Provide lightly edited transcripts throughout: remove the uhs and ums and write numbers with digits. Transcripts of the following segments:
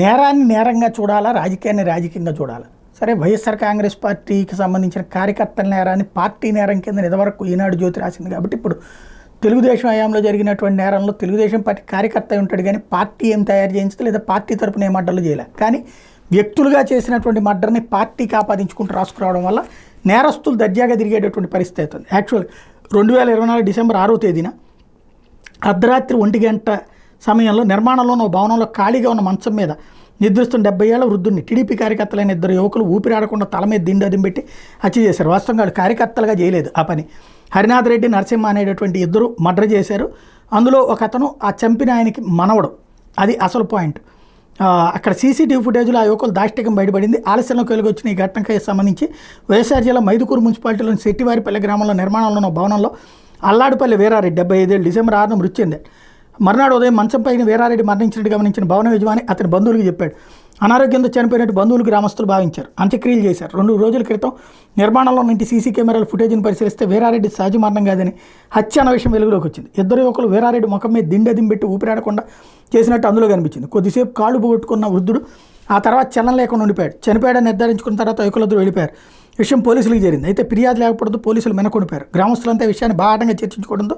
నేరాన్ని నేరంగా చూడాలా, రాజకీయాన్ని రాజకీయంగా చూడాలా? సరే, వైఎస్ఆర్ కాంగ్రెస్ పార్టీకి సంబంధించిన కార్యకర్తల నేరాన్ని పార్టీ నేరం కింద ఇదివరకు ఈనాడు జ్యోతి రాసింది కాబట్టి ఇప్పుడు తెలుగుదేశం హయాంలో జరిగినటువంటి నేరంలో తెలుగుదేశం పార్టీ కార్యకర్త అయి ఉంటాడు కానీ పార్టీ ఏం తయారు చేయించదు, లేదా పార్టీ తరపున ఏ మర్డర్లు చేయలే. కానీ వ్యక్తులుగా చేసినటువంటి మర్డర్ని పార్టీకి ఆపాదించుకుంటూ రాసుకురావడం వల్ల నేరస్తులు దర్జాగా తిరిగేటటువంటి పరిస్థితి అవుతుంది. యాక్చువల్ 2024 డిసెంబర్ 6వ తేదీన అర్ధరాత్రి 1 గంట సమయంలో నిర్మాణంలోని ఓ భవనంలో ఖాళీగా ఉన్న మంచం మీద నిద్రిస్తున్న 70 ఏళ్ల వృద్ధుడిని టీడీపీ కార్యకర్తలైన 2 యువకులు ఊపిరాడకుండా తల మీద దిండు పెట్టి హత్య చేశారు. వాస్తవంగా వాళ్ళు కార్యకర్తలుగా చేయలేదు ఆ పని. హరినాథ్ రెడ్డి, నరసింహ అనేటటువంటి ఇద్దరు మర్డర్ చేశారు. అందులో ఒక అతను ఆ చంపిన ఆయనకి మనవడు. అది అసలు పాయింట్. అక్కడ సీసీటీవీ ఫుటేజ్లో ఆ యువకులు దాష్టికం బయటపడింది. ఆలస్యంలోకి వెలుగొచ్చిన ఈ ఘటనకి సంబంధించి వైఎస్ఆర్ జిల్లా మైదుకూరు మున్సిపాలిటీలోని శెట్టివారిపల్లి గ్రామంలో నిర్మాణంలో ఉన్న భవనంలో అల్లాడిపల్లి వీరారెడ్డి 75 ఏళ్ళు డిసెంబర్ 6న మృతి చెందాడు. మర్నాడు ఉదయం మంచం పైన వీరారెడ్డి మరణించినట్టు గమనించిన భవన యజమాని అతని బంధువులకు చెప్పాడు. అనారోగ్యంతో చనిపోయినట్టు బంధువులు గ్రామస్తులు భావించారు. అంత్యక్రియలు చేశారు. 2 రోజుల క్రితం నిర్మాణంలో నుండి సీసీ కెమెరాల ఫుటేజ్ని పరిశీలిస్తే వీరారెడ్డి సహజ మరణం కాదని హత్య అన్న విషయం వెలుగులోకి వచ్చింది. 2 యువకులు వీరారెడ్డి ముఖం మీద దిండెదింబెట్టి ఊపిరాడకుండా చేసినట్టు అందులో కనిపించింది. కొద్దిసేపు కాళ్ళు పోగొట్టుకున్న వృద్ధుడు ఆ తర్వాత చలనం లేకుండా ఉండిపోయాడు. చనిపోయాడని నిర్ధారించుకున్న తర్వాత యువకులందరూ వెళ్ళిపోయారు. విషయం పోలీసులకు చేరింది. అయితే ఫిర్యాదు లేకపోవడంతో పోలీసులు మెనకొండిపోయారు. గ్రామస్తులంతా విషయాన్ని బాటంగా చర్చించుకోవడంతో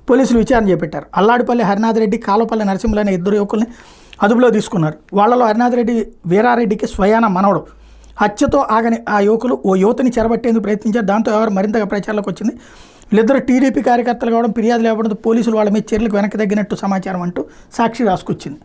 పోలీసులు విచారణ చేపట్టారు. అల్లాడిపల్లి హరినాథ్ రెడ్డి, కాలువపల్లి నరసింహులు అనే 2 యువకుల్ని అదుపులో తీసుకున్నారు. వాళ్లలో హరినాథ్ రెడ్డి వీరారెడ్డికి స్వయాన మనవడు. హత్యతో ఆగని ఆ యువకులు ఓ యువతిని చెరబట్టేందుకు ప్రయత్నించారు. దాంతో ఎవరు మరింతగా ప్రచారంలోకి వచ్చింది. వీళ్ళిద్దరూ టీడీపీ కార్యకర్తలు కావడం, ఫిర్యాదు లేకపోవడంతో పోలీసులు వాళ్ళ మీద చర్యలకు వెనక్కి తగ్గినట్టు సమాచారం అంటూ సాక్షి రాసుకొచ్చింది.